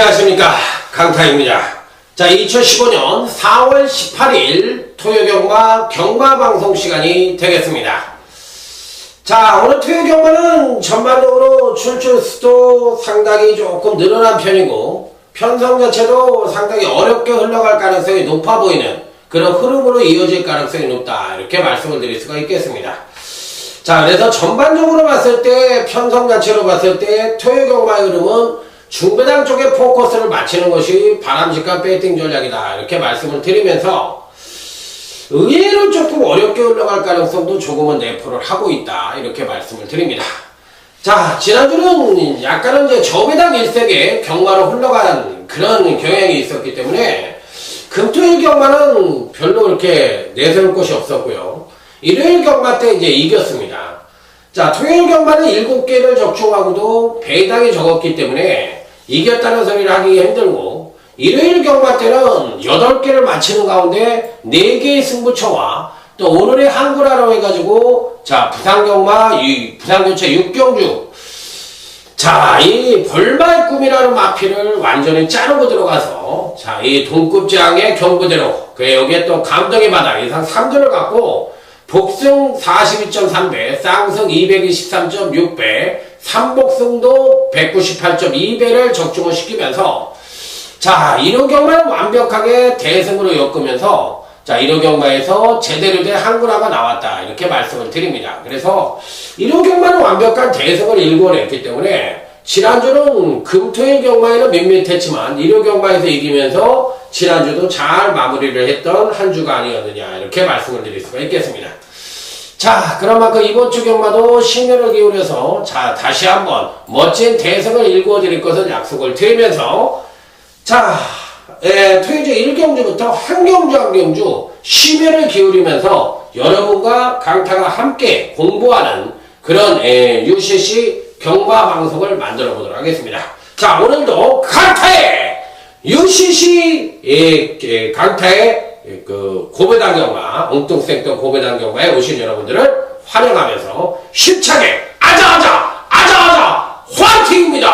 안녕하십니까, 강타입니다. 자, 2015년 4월 18일 토요경마 경마방송 시간이 되겠습니다. 자, 오늘 토요경마는 전반적으로 출출수도 상당히 조금 늘어난 편이고 편성 자체도 상당히 어렵게 흘러갈 가능성이 높아 보이는 그런 흐름으로 이어질 가능성이 높다, 이렇게 말씀을 드릴 수가 있겠습니다. 자, 그래서 전반적으로 봤을 때, 편성 자체로 봤을 때 토요경마의 흐름은 중배당 쪽에 포커스를 맞추는 것이 바람직한 배팅 전략이다, 이렇게 말씀을 드리면서 의외로 조금 어렵게 흘러갈 가능성도 조금은 내포를 하고 있다, 이렇게 말씀을 드립니다. 자, 지난주는 약간은 이제 저배당 일색에 경마로 흘러가는 그런 경향이 있었기 때문에 금토일 경마는 별로 이렇게 내세울 것이 없었고요. 일요일 경마 때 이제 이겼습니다. 자, 토요일 경마는 7개를 적중하고도 배당이 적었기 때문에 이겼다는 소리를 하기 힘들고, 일요일 경마 때는 8개를 맞히는 가운데 4개의 승부처와 또 오늘의 한구라로 해가지고, 자, 부산경마, 부산교체 6경주. 자, 이 벌마의 꿈이라는 마피를 완전히 자르고 들어가서, 자, 이 동급장의 경부대로, 그래, 여기에 또 감정의 바다, 이상 3전을 갖고, 복승 42.3배, 쌍승 223.6배, 삼복승도 198.2배를 적중을 시키면서, 자, 1호 경마는 완벽하게 대승으로 엮으면서, 자, 1호 경마에서 제대로 된 한구라가 나왔다, 이렇게 말씀을 드립니다. 그래서 1호 경마는 완벽한 대승을 일궈냈기 때문에 지난주는 금토일 경마에는 밋밋했지만 1호 경마에서 이기면서 지난주도 잘 마무리를 했던 한 주가 아니었느냐, 이렇게 말씀을 드릴 수가 있겠습니다. 자, 그런 만큼 이번 주 경마도 신경을 기울여서, 자, 다시 한번 멋진 대승을 일구어 드릴 것을 약속을 드리면서, 자, 토요일 1경주부터 한 경주 심혈을 기울이면서 여러분과 강타가 함께 공부하는 그런 UCC 경마 방송을 만들어 보도록 하겠습니다. 자, 오늘도 강타의 UCC 강타의 그 고배당 경마, 엉뚱생뚱 고배당 경마에 오신 여러분들을 환영하면서 힘차게 아자아자 화이팅입니다.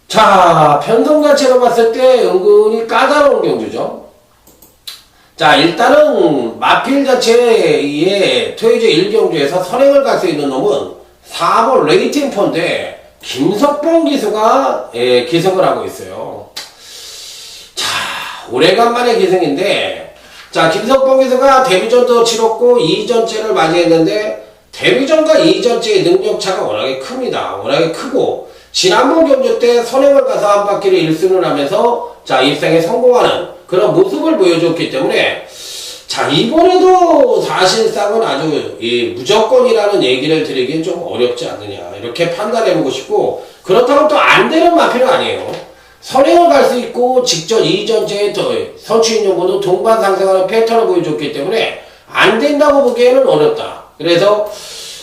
자, 편성 자체로 봤을 때 은근히 까다로운 경주죠. 자, 일단은 마필 자체의 토요일 1경주에서 선행을 갈 수 있는 놈은 4번 레이팅폰데 김석봉 기수가 기승을 하고 있어요. 자, 오래간만에 기승인데, 자, 김석봉 기수가 데뷔전도 치렀고 2전째를 맞이했는데 데뷔전과 2전째의 능력차가 워낙에 큽니다. 워낙에 크고 지난번 경주 때 선행을 가서 한 바퀴를 1승을 하면서, 자, 입상에 성공하는 그런 모습을 보여줬기 때문에, 자, 이번에도 사실상은 아주 무조건이라는 얘기를 드리기엔 좀 어렵지 않느냐, 이렇게 판단해보고 싶고, 그렇다고 또 안 되는 마필은 아니에요. 선행을 갈 수 있고 직전 2전째에 더 선취인용보도 동반 상승하는 패턴을 보여줬기 때문에 안 된다고 보기에는 어렵다. 그래서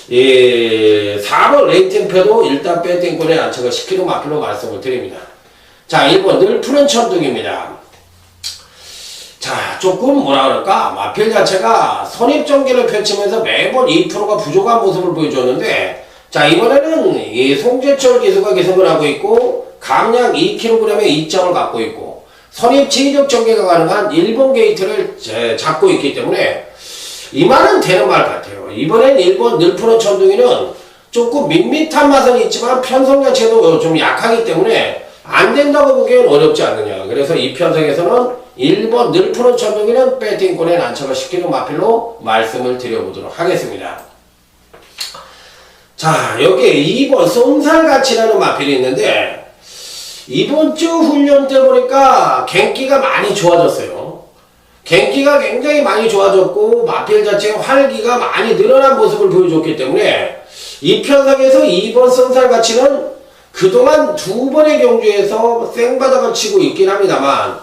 4번 레이팅표도 일단 배팅권에 안착을 시키는 마필로 말씀을 드립니다. 자, 1번 늘 푸른 천둥입니다. 자, 조금 뭐라 그럴까, 마필 자체가 선입전개를 펼치면서 매번 2%가 부족한 모습을 보여줬는데, 자, 이번에는 이 송재철 기수가 기승을 하고 있고 감량 2kg의 이점을 갖고 있고 선입 체이적 전개가 가능한 1번 게이트를 잡고 있기 때문에 이 말은 되는 말 같아요. 이번엔 1번 늘 푸른 천둥이는 조금 밋밋한 맛은 있지만 편성 자체도 좀 약하기 때문에 안 된다고 보기엔 어렵지 않느냐. 그래서 이 편성에서는 1번 늘 푸른 천둥이는 배팅권에 난처를 시키는 마필로 말씀을 드려보도록 하겠습니다. 자, 여기에 2번 쏜살같이라는 마필이 있는데 이번 주 훈련 때 보니까 갱기가 많이 좋아졌어요. 갱기가 굉장히 많이 좋아졌고 마필 자체의 활기가 많이 늘어난 모습을 보여줬기 때문에 이 편성에서 2번 쏜살같이는 그동안 2번의 경주에서 생바닥을 치고 있긴 합니다만,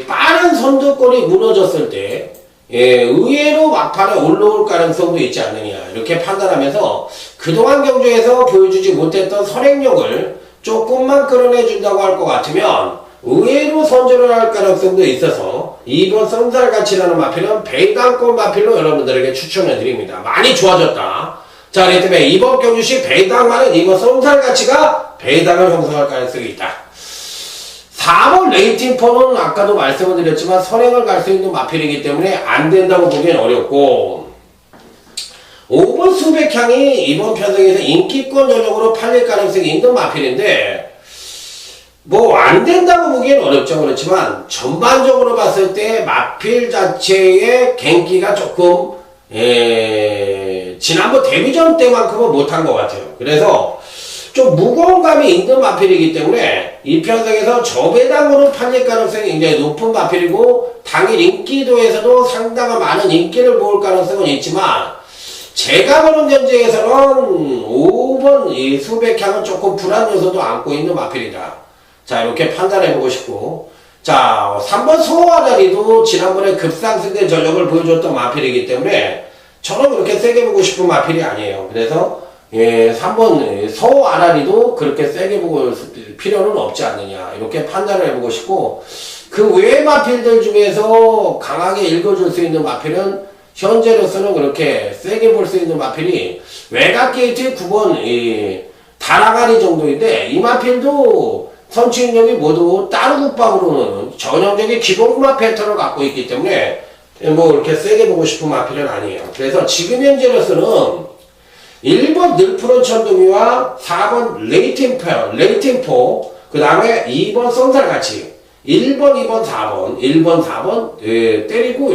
빠른 선두권이 무너졌을 때 의외로 막판에 올라올 가능성도 있지 않느냐, 이렇게 판단하면서 그동안 경주에서 보여주지 못했던 선행력을 조금만 끌어내준다고 할 것 같으면 의외로 선전을 할 가능성도 있어서 2번 썸살같이라는 마필은 배당권 마필로 여러분들에게 추천해 드립니다. 많이 좋아졌다. 자, 그렇기 때문에 이번 경주시 배당만은 2번 썸살같이가 배당을 형성할 가능성이 있다. 4번 레이팅포는 아까도 말씀을 드렸지만 선행을 갈 수 있는 마필이기 때문에 안 된다고 보기엔 어렵고, 5번 수백향이 이번 편성에서 인기권 전역으로 팔릴 가능성이 있는 마필인데, 뭐 안 된다고 보기엔 어렵죠. 그렇지만 전반적으로 봤을 때 마필 자체의 gen기가 조금 지난번 데뷔전 때만큼은 못한 것 같아요. 그래서 좀 무거운 감이 있는 마필이기 때문에 이 편성에서 저배당으로 팔릴 가능성이 굉장히 높은 마필이고, 당일 인기도에서도 상당한 많은 인기를 모을 가능성은 있지만, 제가 보는 견제에서는 5번 이 수백향은 조금 불안 요소도 안고 있는 마필이다. 자, 이렇게 판단해보고 싶고, 자, 3번 소아다리도 지난번에 급상승된 전력을 보여줬던 마필이기 때문에 저는 그렇게 세게 보고 싶은 마필이 아니에요. 그래서 3번 소아다리도 그렇게 세게 보고 필요는 없지 않느냐, 이렇게 판단을 해보고 싶고, 그 외의 마필들 중에서 강하게 읽어줄 수 있는 마필은 현재로서는 그렇게 세게 볼 수 있는 마필이 외곽 게이트 9번 다라가리 정도인데, 이 마필도 선취능력이 모두 따르국밥으로는 전형적인 기본마 패턴을 갖고 있기 때문에 뭐 이렇게 세게 보고 싶은 마필은 아니에요. 그래서 지금 현재로서는 1번 늘푸른 천둥이와 4번 레이팅포, 그 다음에 2번 쏜살같이 1번, 2번, 4번, 1번, 4번 때리고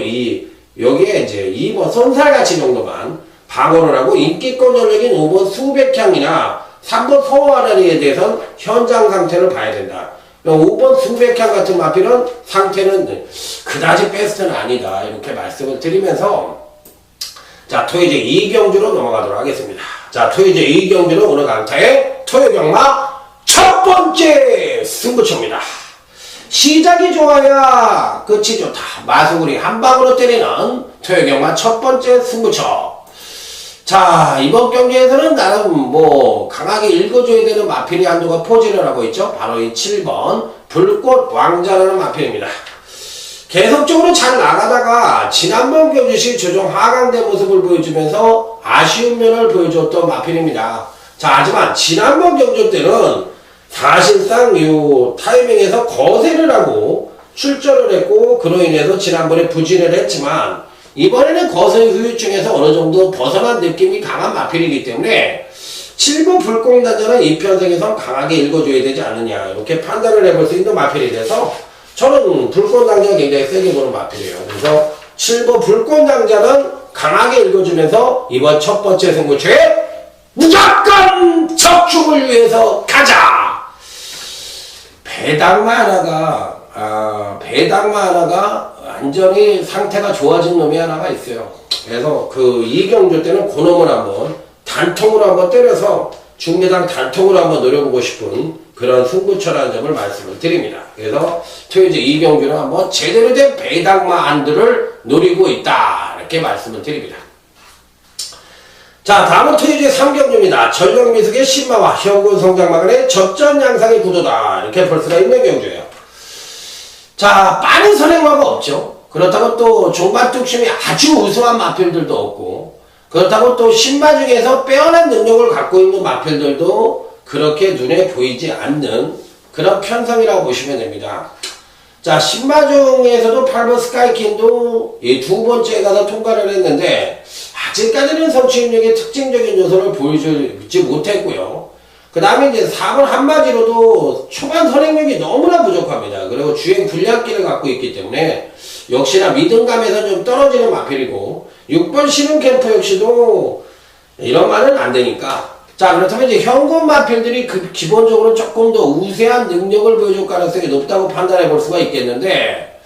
여기에 이제 2번 쏜살같이 정도만 방어를 하고, 인기권 전력인 5번 수백향이나 3번 서아다리에 대해서는 현장 상태를 봐야 된다. 5번 수백향 같은 마필은 상태는 그다지 베스트는 아니다, 이렇게 말씀을 드리면서, 자, 토요제 2경주로 넘어가도록 하겠습니다. 자, 토요제 2경주는 오늘 강타의 토요경마 첫 번째 승부처입니다. 시작이 좋아야 끝이 좋다. 마수구리 한 방으로 때리는 토요경마 첫 번째 승부처. 자, 이번 경기에서는 나름 뭐 강하게 읽어줘야 되는 마필이 한두가 포진을 하고 있죠. 바로 이 7번 불꽃 왕자라는 마필입니다. 계속적으로 잘 나가다가 지난번 경주시 조정 하강된 모습을 보여주면서 아쉬운 면을 보여줬던 마필입니다. 자, 하지만 지난번 경주 때는 사실상 이 타이밍에서 거세를 하고 출전을 했고, 그로 인해서 지난번에 부진을 했지만 이번에는 거세 후유증에서 어느 정도 벗어난 느낌이 강한 마필이기 때문에 7번 불꽃난자는 이 편성에서 강하게 읽어줘야 되지 않느냐, 이렇게 판단을 해볼 수 있는 마필이 돼서 저는 불꽃난자가 굉장히 세게 보는 마필이에요. 그래서 7번 불꽃난자는 강하게 읽어주면서 이번 첫 번째 승부처에 무조건 적중을 위해서 가자! 배당마 하나가 완전히 상태가 좋아진 놈이 하나가 있어요. 그래서 그 이경주 때는 그 놈을 한번 단통으로 한번 때려서 중매당 단통으로 한번 노려보고 싶은 그런 승부처라는 점을 말씀을 드립니다. 그래서 토요제 이경주는 한번 제대로 된 배당마 안들을 노리고 있다, 이렇게 말씀을 드립니다. 자, 다음은 토요제 3경주입니다. 전력미숙의 신마와 현군 성장마간의 접전 양상의 구도다, 이렇게 볼 수가 있는 경주예요. 자, 빠른 선행마가 없죠. 그렇다고 또 종반 뚝심이 아주 우수한 마필들도 없고, 그렇다고 또 신마 중에서 빼어난 능력을 갖고 있는 마필들도 그렇게 눈에 보이지 않는 그런 편성이라고 보시면 됩니다. 자, 신마 중에서도 8번 스카이킹도 이 두 번째에 가서 통과를 했는데 아직까지는 성취능력의 특징적인 요소를 보여주지 못했고요. 그 다음에 이제 4번 한마디로도 초반 선행력이 너무나 부족합니다. 그리고 주행 불량기를 갖고 있기 때문에 역시나 믿음감에서 좀 떨어지는 마필이고, 6번 신흥캠프 역시도 이런 말은 안 되니까. 자, 그렇다면 이제 현금 마필들이 기본적으로 조금 더 우세한 능력을 보여줄 가능성이 높다고 판단해 볼 수가 있겠는데,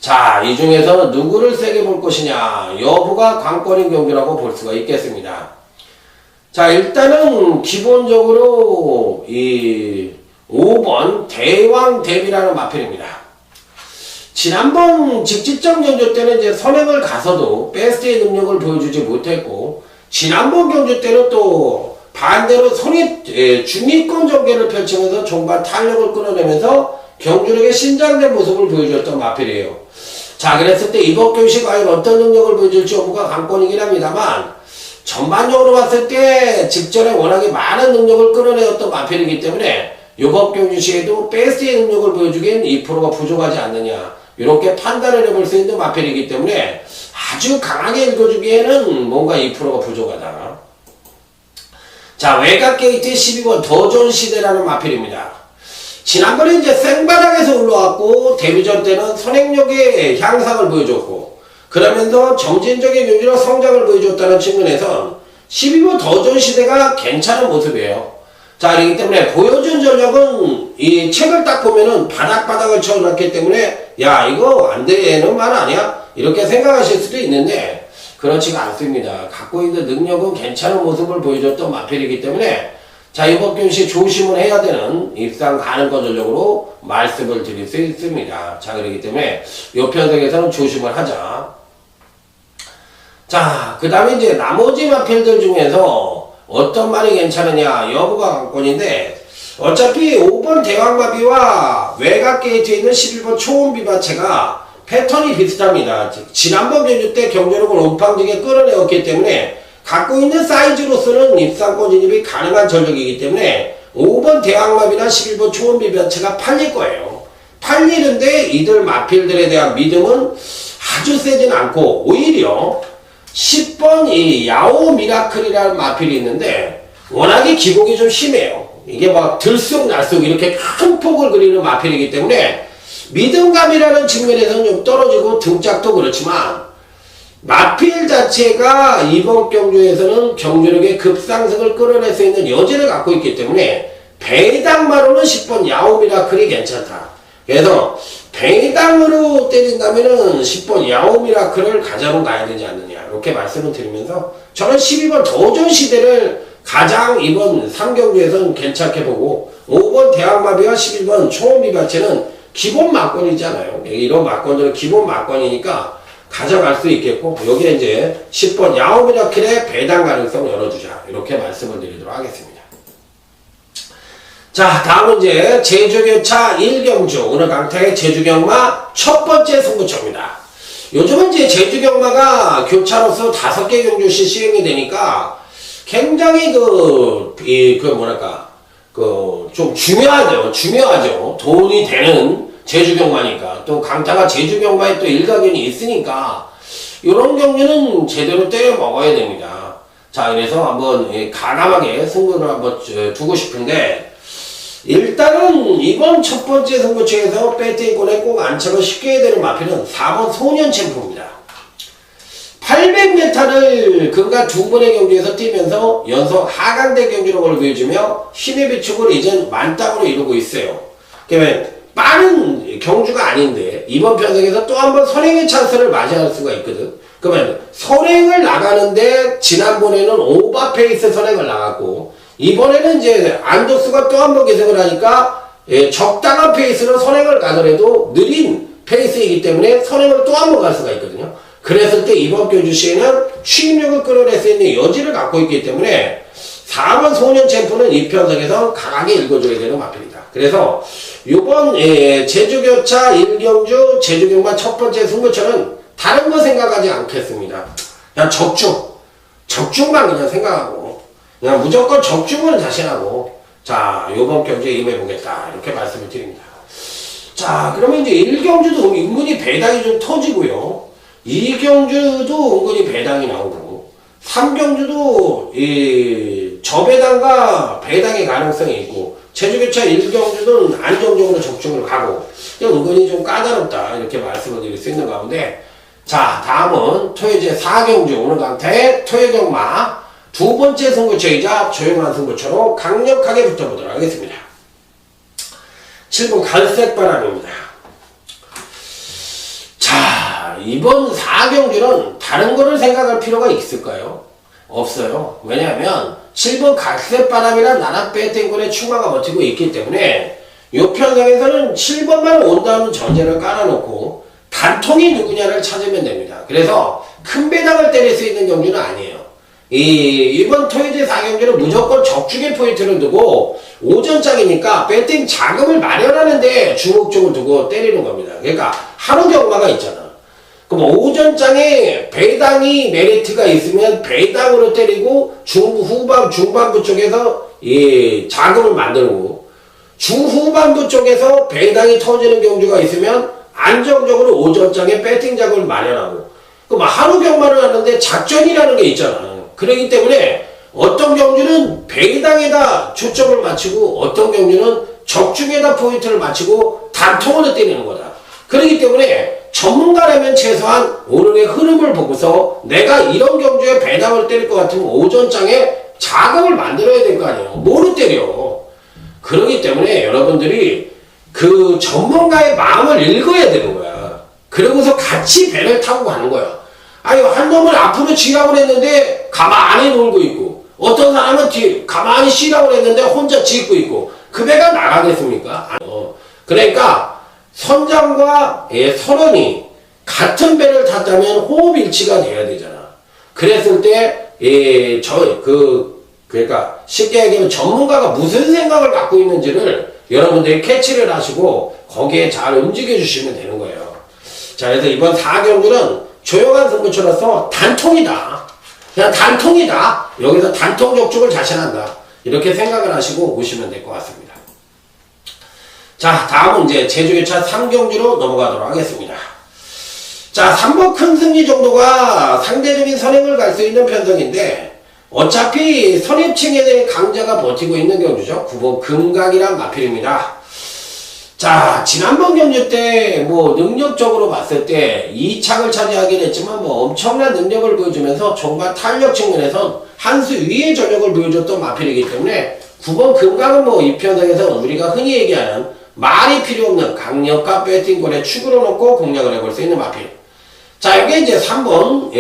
자, 이 중에서 누구를 세게 볼 것이냐 여부가 관건인 경기라고 볼 수가 있겠습니다. 자, 일단은 기본적으로 이 5번 대왕 대비라는 마필입니다. 지난번 직지점 경주 때는 이제 선행을 가서도 베스트의 능력을 보여주지 못했고, 지난번 경주 때는 또 반대로 중위권 전개를 펼치면서 종반 탄력을 끌어내면서 경주력의 신장된 모습을 보여줬던 마필이에요. 자, 그랬을 때 이번 경시 과연 어떤 능력을 보여줄지 여부가 관건이긴 합니다만, 전반적으로 봤을 때 직전에 워낙에 많은 능력을 끌어내었던 마필이기 때문에 요번 경주 시에도 베스트의 능력을 보여주기엔 2%가 부족하지 않느냐 이렇게 판단을 해볼 수 있는 마필이기 때문에 아주 강하게 읽어주기에는 뭔가 2%가 부족하다. 자, 외곽 게이트 12번 더존 시대라는 마필입니다. 지난번에 이제 생바닥에서 올라왔고 데뷔전 때는 선행력의 향상을 보여줬고 그러면서 점진적인 경기로 성장을 보여줬다는 측면에선 12번 더존 시대가 괜찮은 모습이에요. 자, 그렇기 때문에 보여준 전력은 이 책을 딱 보면은 바닥바닥을 쳐놨기 때문에 야 이거 안 되는 말 아니야? 이렇게 생각하실 수도 있는데 그렇지가 않습니다. 갖고 있는 능력은 괜찮은 모습을 보여줬던 마필이기 때문에 자, 이번 경시 조심을 해야 되는 입상 가능권 전력으로 말씀을 드릴 수 있습니다. 자, 그렇기 때문에 이 편성에서는 조심을 하자. 자, 그 다음에 이제 나머지 마필들 중에서 어떤 말이 괜찮으냐 여부가 관건인데 어차피 5번 대왕마비와 외곽 게이트에 있는 11번 초음비바체가 패턴이 비슷합니다. 지난번 경주 때 경제력을 온팡지게 끌어내었기 때문에 갖고 있는 사이즈로서는 입상권 진입이 가능한 전력이기 때문에 5번 대왕마비나 11번 초음비바체가 팔릴 거예요. 팔리는데 이들 마필들에 대한 믿음은 아주 세진 않고 오히려 10번 이 야오 미라클이라는 마필이 있는데 워낙에 기복이 좀 심해요. 이게 막 들쑥날쑥 이렇게 큰 폭을 그리는 마필이기 때문에 믿음감이라는 측면에서는 좀 떨어지고 등짝도 그렇지만 마필 자체가 이번 경주에서는 경주력의 급상승을 끌어낼 수 있는 여지를 갖고 있기 때문에 배당마로는 10번 야오 미라클이 괜찮다. 그래서 배당으로 때린다면은 10번 야오 미라클을 가자로 가야 되지 않느냐 이렇게 말씀을 드리면서 저는 12번 더존 시대를 가장 이번 3경주에서는 괜찮게 보고 5번 대왕마비와 11번 초음비바체는 기본 막권이잖아요. 이런 막권들은 기본 막권이니까 가져갈 수 있겠고 여기에 이제 10번 야오 미라클의 배당 가능성을 열어주자 이렇게 말씀을 드리도록 하겠습니다. 자, 다음은 이제 제주교차 1경주 오늘 강타의 제주경마 첫 번째 승부처입니다. 요즘은 이제 제주경마가 교차로서 5개 경주씩 시행이 되니까 굉장히 좀 중요하죠. 돈이 되는 제주경마니까. 또 강타가 제주경마에 또 일가견이 있으니까 이런 경주는 제대로 때려 먹어야 됩니다. 자, 그래서 한번 가감하게 승부를 한번 두고 싶은데 일단은 이번 첫 번째 승부처에서 배팅권에 꼭 안착을 쉽게 해야 되는 마필은 4번 소년 챔프입니다. 800m를 그가 두 번의 경주에서 뛰면서 연속 하강대 경주력을 보여주며 힘의 비축을 이젠 만땅으로 이루고 있어요. 그러면 빠른 경주가 아닌데 이번 편성에서 또 한 번 선행의 찬스를 맞이할 수가 있거든. 그러면 선행을 나가는데 지난번에는 오버페이스 선행을 나갔고 이번에는 이제 안덕수가 또 한 번 계승을 하니까 적당한 페이스로 선행을 가더라도 느린 페이스이기 때문에 선행을 또 한 번 갈 수가 있거든요. 그랬을 때 이번 경주 시에는 추임력을 끌어낼 수 있는 여지를 갖고 있기 때문에 4번 소년 챔프는 이 편성에서 강하게 읽어줘야 되는 마필이다. 그래서 이번 제주교차 1경주 제주경마 첫 번째 승부처는 다른 거 생각하지 않겠습니다. 그냥 적중만 그냥 생각하고 그냥 무조건 적중을 자신하고 자 요번 경주에 임해보겠다 이렇게 말씀을 드립니다. 자 그러면 이제 1경주도 은근히 배당이 좀 터지고요. 2경주도 은근히 배당이 나오고 3경주도 이 저배당과 배당의 가능성이 있고 제주교차 1경주는 안정적으로 적중을 가고 은근히 좀 까다롭다 이렇게 말씀을 드릴 수 있는 가운데 자 다음은 토요제 4경주 오늘 강타의 토요경마 두 번째 승부처이자 조용한 승부처로 강력하게 붙어보도록 하겠습니다. 7번 갈색바람입니다. 자 이번 4경주는 다른 거를 생각할 필요가 있을까요? 없어요. 왜냐하면 7번 갈색바람이란 나라 배팅권의 충마가 버티고 있기 때문에 이 편성에서는 7번만 온다는 전제를 깔아놓고 단통이 누구냐를 찾으면 됩니다. 그래서 큰 배당을 때릴 수 있는 경주는 아니에요. 이번 토요제 4경주는 무조건 적중의 포인트를 두고 오전장이니까 배팅 자금을 마련하는데 주목적을 두고 때리는 겁니다. 그러니까 하루 경마가 있잖아. 그럼 오전장에 배당이 메리트가 있으면 배당으로 때리고 중반부 쪽에서 자금을 만들고 중후반부 쪽에서 배당이 터지는 경주가 있으면 안정적으로 오전장에 배팅 자금을 마련하고 그럼 하루 경마를 하는데 작전이라는 게 있잖아. 그렇기 때문에 어떤 경주는 배당에다 초점을 맞추고 어떤 경주는 적중에다 포인트를 맞추고 단통으로 때리는 거다. 그렇기 때문에 전문가라면 최소한 오늘의 흐름을 보고서 내가 이런 경주에 배당을 때릴 것 같으면 오전장에 자금을 만들어야 될 거 아니에요. 뭐로 때려. 그렇기 때문에 여러분들이 그 전문가의 마음을 읽어야 되는 거야. 그러고서 같이 배를 타고 가는 거야. 아니 한 놈은 앞으로 지라고 했는데 가만히 놀고 있고 어떤 사람은 가만히 쉬라고 했는데 혼자 짖고 있고 그 배가 나가겠습니까? 그러니까 선장과 선원이 같은 배를 탔다면 호흡일치가 돼야 되잖아. 그랬을 때 그러니까 쉽게 얘기하면 전문가가 무슨 생각을 갖고 있는지를 여러분들이 캐치를 하시고 거기에 잘 움직여 주시면 되는 거예요. 자, 그래서 이번 4경주는 조용한 승부처로서 단통이다. 그냥 단통이다. 여기서 단통 적중을 자신한다. 이렇게 생각을 하시고 오시면 될 것 같습니다. 자, 다음은 이제 제주교차 3경주로 넘어가도록 하겠습니다. 자, 3번 큰 승리 정도가 상대적인 선행을 갈 수 있는 편성인데 어차피 선입층에 대해 강자가 버티고 있는 경주죠. 9번 금강이란 마필입니다. 자, 지난번 경주 때 능력적으로 봤을 때 2착을 차지하긴 했지만 엄청난 능력을 보여주면서 종반 탄력 측면에선 한 수 위의 전력을 보여줬던 마필이기 때문에 9번 금강은 이 편성에서 우리가 흔히 얘기하는 말이 필요 없는 강력한 배팅골에 축으로 놓고 공략을 해볼 수 있는 마필. 자, 이게 이제 3번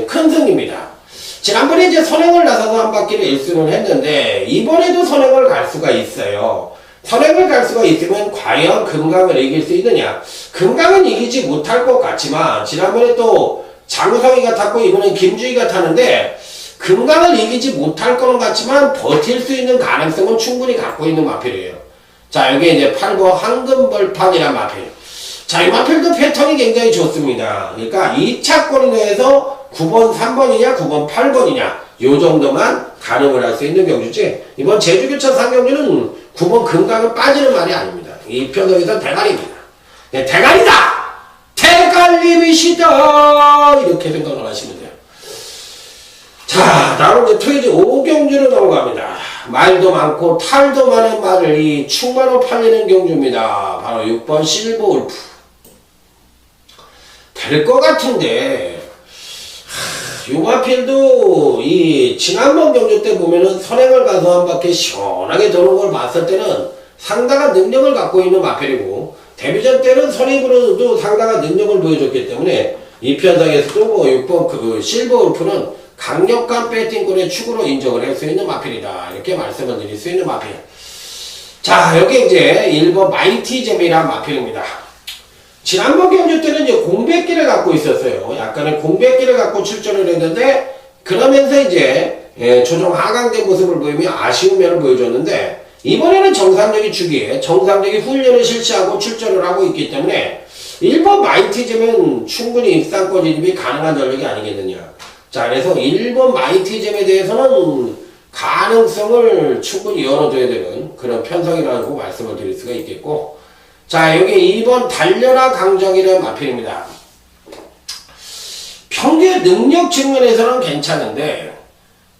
큰 승입니다. 지난번에 이제 선행을 나서서 한 바퀴를 1승을 했는데 이번에도 선행을 갈 수가 있어요. 선행을 갈 수가 있으면 과연 금강을 이길 수 있느냐? 금강은 이기지 못할 것 같지만 지난번에 또 장우성이가 탔고 이번엔 김주희가 타는데 금강을 이기지 못할 거는 같지만 버틸 수 있는 가능성은 충분히 갖고 있는 마필이에요. 자, 여기 이제 8번 황금벌판이란 마필. 자, 이 마필도 패턴이 굉장히 좋습니다. 그러니까 2차권에 대해서 9번 3번이냐 9번 8번이냐 요 정도만 가늠을 할 수 있는 경주지 이번 제주교차 3경주는 9번 금강은 빠지는 말이 아닙니다. 이 편성에서 대가리입니다. 네, 대가리다! 대가리미시다! 이렇게 생각을 하시면 돼요. 자, 다음 이제 토요일 5경주로 넘어갑니다. 말도 많고 탈도 많은 말을 이 충만로 팔리는 경주입니다. 바로 6번 실버울프. 될 것 같은데 요마필도 이 지난번 경주 때 보면은 선행을 가서 한 바퀴 시원하게 도는 걸 봤을 때는 상당한 능력을 갖고 있는 마필이고 데뷔전 때는 선행으로도 상당한 능력을 보여줬기 때문에 이 편성에서도 6번 그 실버울프는 강력한 배팅골의 축으로 인정을 할 수 있는 마필이다. 이렇게 말씀을 드릴 수 있는 마필. 자, 여기 이제 1번 마이티잼이란 마필입니다. 지난번 경주 때는 이제 공백기를 갖고 있었어요. 약간의 공백기를 갖고 출전을 했는데 그러면서 이제 조정 하강된 모습을 보이며 아쉬운 면을 보여줬는데 이번에는 정상적인 주기에 정상적인 훈련을 실시하고 출전을 하고 있기 때문에 1번 마이티잼은 충분히 입상권 진입이 가능한 전력이 아니겠느냐. 자, 그래서 1번 마이티잼에 대해서는 가능성을 충분히 열어줘야 되는 그런 편성이라고 말씀을 드릴 수가 있겠고 자, 여기 2번 달려라 강정이라는 마필입니다. 평균 능력 측면에서는 괜찮은데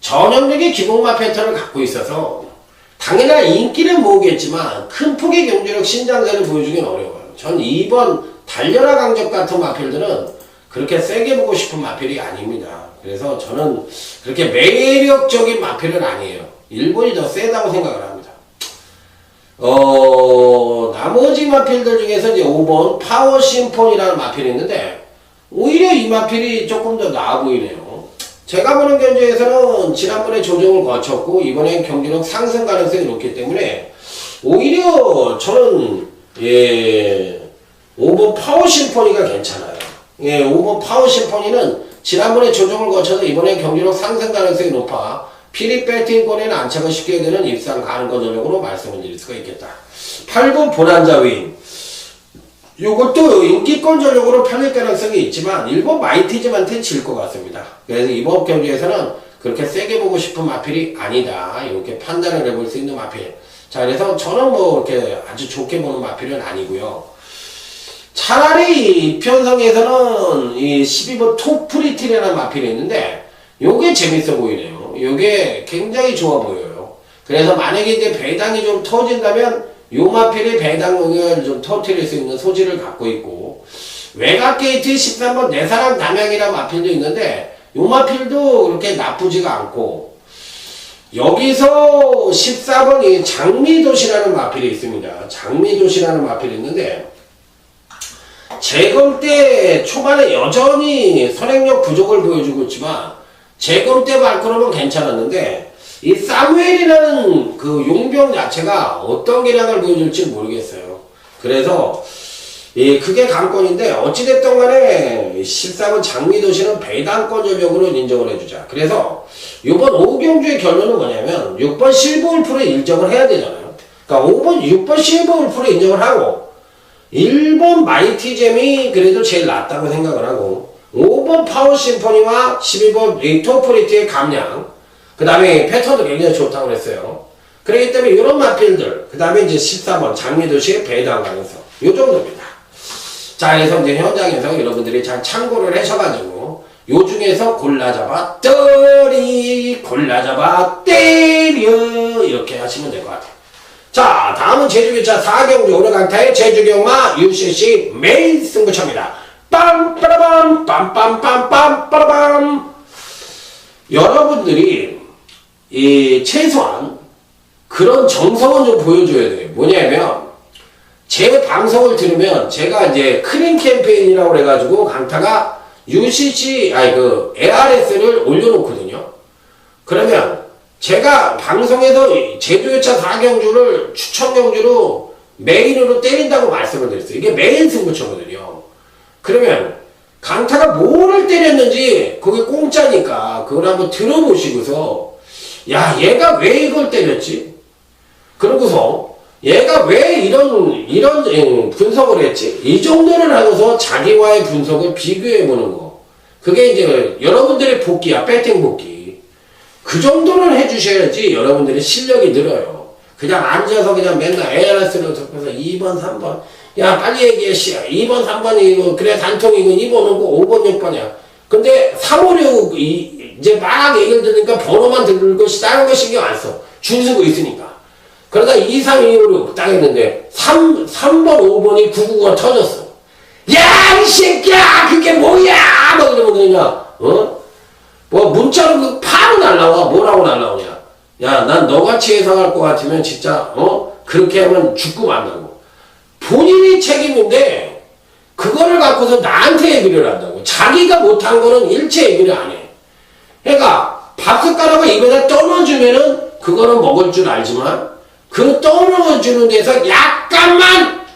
전형적인 기복마 패턴을 갖고 있어서 당연히 인기는 모으겠지만 큰 폭의 경제력 신장세를 보여주긴 어려워요. 전 2번 달려라 강정 같은 마필들은 그렇게 세게 보고 싶은 마필이 아닙니다. 그래서 저는 그렇게 매력적인 마필은 아니에요. 1번이 더 세다고 생각을 합니다. 나머지 마필들 중에서 이제 5번 파워 심포니라는 마필이 있는데 오히려 이 마필이 조금 더 나아 보이네요. 제가 보는 경주에서는 지난번에 조정을 거쳤고 이번엔 경기력 상승 가능성이 높기 때문에 오히려 저는 5번 파워 심포니가 괜찮아요. 5번 파워 심포니는 지난번에 조정을 거쳐서 이번엔 경기력 상승 가능성이 높아 피리 배팅권에는 안착을 시켜야 되는 입상 가능권 전력으로 말씀을 드릴 수가 있겠다. 8번 보난자 위인. 요것도 인기권 전력으로 편릴 가능성이 있지만 일본 마이티즈한테 질 것 같습니다. 그래서 이번 경기에서는 그렇게 세게 보고 싶은 마필이 아니다. 이렇게 판단을 해볼 수 있는 마필. 자, 그래서 저는 뭐 이렇게 아주 좋게 보는 마필은 아니고요. 차라리 이 편성에서는 이 12번 토프리티라는 마필이 있는데 요게 재밌어 보이네요. 요게 굉장히 좋아 보여요. 그래서 만약에 이제 배당이 좀 터진다면 요 마필이 배당력을 좀 터뜨릴 수 있는 소질을 갖고 있고, 외곽 게이트 13번 내 사랑 담양이라는 마필도 있는데 요 마필도 그렇게 나쁘지가 않고, 여기서 14번 이 장미도시라는 마필이 있습니다. 장미도시라는 마필이 있는데 재검 때 초반에 여전히 선행력 부족을 보여주고 있지만 재검 때 발걸음은 괜찮았는데 이 사무엘이라는 그 용병 자체가 어떤 기량을 보여줄지 모르겠어요. 그래서 그게 관건인데 어찌됐든 간에 14번 장미도시는 배당권 전력으로 인정을 해주자. 그래서 이번 5경주의 결론은 뭐냐면 6번 실버울프를 인정을 해야 되잖아요. 그러니까 6번 실버울프를 인정을 하고 1번 마이티잼이 그래도 제일 낫다고 생각을 하고 5번 파워심포니와 12번 리토프리티의 감량, 그 다음에 패턴도 굉장히 좋다고 그랬어요. 그렇기 때문에 이런 마필들, 그 다음에 이제 14번 장미도시의 배당 가능성, 요 정도입니다. 자, 그래서 이제 현장에서 여러분들이 잘 참고를 하셔가지고 요 중에서 골라잡아 떠리, 골라잡아 때려, 이렇게 하시면 될 것 같아요. 자, 다음은 제주기차 4경주 오늘 강타의 제주경마 UCC 메인 승부처입니다. 빰빠라밤 빰빰빰빰 빠라밤. 여러분들이 최소한 그런 정성은 좀 보여줘야 돼요. 뭐냐면 제 방송을 들으면 제가 이제 크린 캠페인이라고 그래가지고 강타가 UCC ARS를 올려놓거든요. 그러면 제가 방송에서 제주유차 4경주를 추천경주로 메인으로 때린다고 말씀을 드렸어요. 이게 메인 승부처거든요. 그러면 강타가 뭐를 때렸는지 그게 공짜니까 그걸 한번 들어보시고서 야, 얘가 왜 이걸 때렸지? 그러고서 얘가 왜 이런 분석을 했지? 이 정도를 하고서 자기와의 분석을 비교해보는 거. 그게 이제 여러분들의 복귀야, 배팅 복귀. 그 정도는 해주셔야지 여러분들의 실력이 늘어요. 그냥 앉아서 그냥 맨날 ARS를 듣고서 2번, 3번. 야, 빨리 얘기해, 씨야. 2번, 3번이 이거, 그래, 단통이고, 2번 오고, 5번, 6번이야. 근데 3, 5, 6, 이제 막 얘기를 들으니까 번호만 들고, 다른 거 신경 안 써. 줄 서고 있으니까. 그러다 2, 3, 2, 5, 6 딱 했는데, 3번, 5번이 999가 터졌어. 야, 이 새끼야! 그게 뭐야! 막 이러면 그냥, 뭐, 문자로 그 파로 날라와. 뭐라고 날라오냐. 야, 난 너같이 해석할 것 같으면 진짜, 그렇게 하면 죽고 만나고. 본인이 책임인데 그거를 갖고서 나한테 얘기를 한다고. 자기가 못한 거는 일체 얘기를 안 해. 그러니까 밥 숟가락을 입에다 떠넣어주면은 그거는 먹을 줄 알지만 그 떠넣어주는 데서 약간만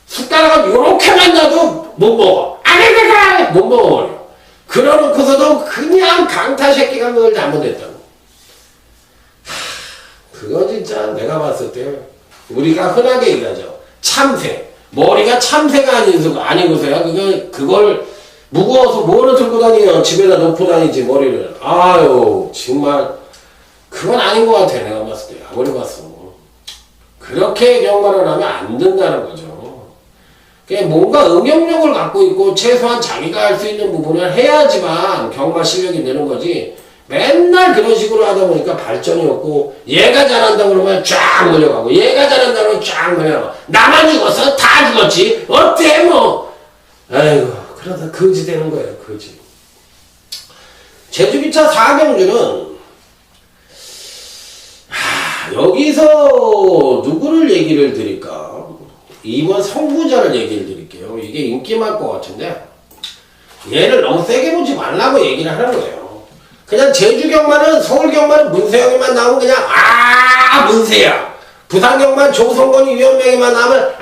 숟가락을 요렇게만 놔도 못 먹어. 아래가가 못 먹어버려. 그러놓고서도 그냥 강타 새끼가 그걸 잘못했다고. 그거 진짜 내가 봤을 때 우리가 흔하게 얘기하죠. 참새. 머리가 참새가 아니고서야 그걸 무거워서 뭐를 들고 다니요. 집에다 놓고 다니지 머리를. 아유 정말 그건 아닌 것 같아. 내가 봤을 때 아무리 봤어. 그렇게 경마를 하면 안 된다는 거죠. 그냥 뭔가 응용력을 갖고 있고 최소한 자기가 할 수 있는 부분을 해야지만 경마 실력이 느는 거지. 맨날 그런 식으로 하다 보니까 발전이 없고, 얘가 잘한다 그러면 쫙 몰려가고, 얘가 잘한다 그러면 쫙 몰려가고, 나만 죽었어? 다 죽었지? 어때 뭐? 아이고, 그러다 거지 되는 거예요, 거지. 제주기차 4경주는 여기서 누구를 얘기를 드릴까? 이번 선구자를 얘기를 드릴게요. 이게 인기 많을 것 같은데 얘를 너무 세게 보지 말라고 얘기를 하는 거예요. 그냥 제주경마는, 서울경마는 문세영이만 나오면 그냥 문세영. 부산경마는 조성건이 위원명이만 나오면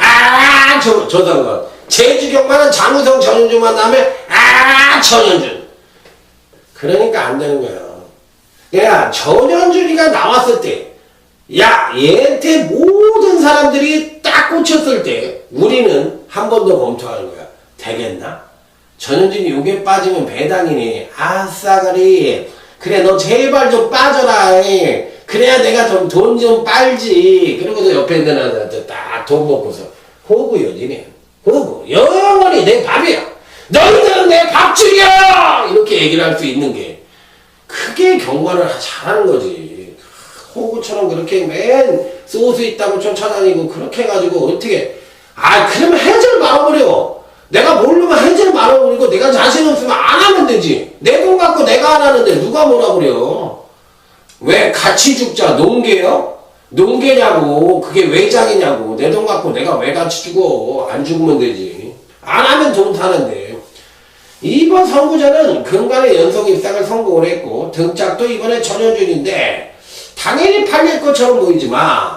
조성건. 제주경마는 장우성 전현주만 나오면 전현준. 그러니까 안 되는 거예요. 야, 전현준이가 나왔을 때 야, 얘한테 모든 사람들이 딱 꽂혔을 때 우리는 한 번 더 검토하는 거야. 되겠나? 전현진이 요게 빠지면 배당이네. 아싸가리. 그래, 너 제발 좀 빠져라. 그래야 내가 좀 돈 좀 빨지. 그러고서 옆에 있는 애들한테 딱 돈 먹고서 호구 여지네. 호구. 영원히 내 밥이야. 너희들은 내 밥줄이야! 이렇게 얘기를 할 수 있는 게. 그게 경마를 잘하는 거지. 호구처럼 그렇게 맨 소스 있다고 쫓아다니고 그렇게 해가지고 어떻게. 그러면 해질 말아버려. 내가 모르면 해질 말아버리고 내가 자신 없으면 안 하면 되지. 내 돈 갖고 내가 안 하는데 누가 뭐라 그래요. 왜 같이 죽자 농계요? 농계냐고. 그게 외장이냐고. 내 돈 갖고 내가 왜 같이 죽어. 안 죽으면 되지. 안 하면 돈 타는데. 이번 선구자는 근간의 연속 입상을 성공을 했고 등짝도 이번에 전현준인데 당연히 팔릴 것처럼 보이지만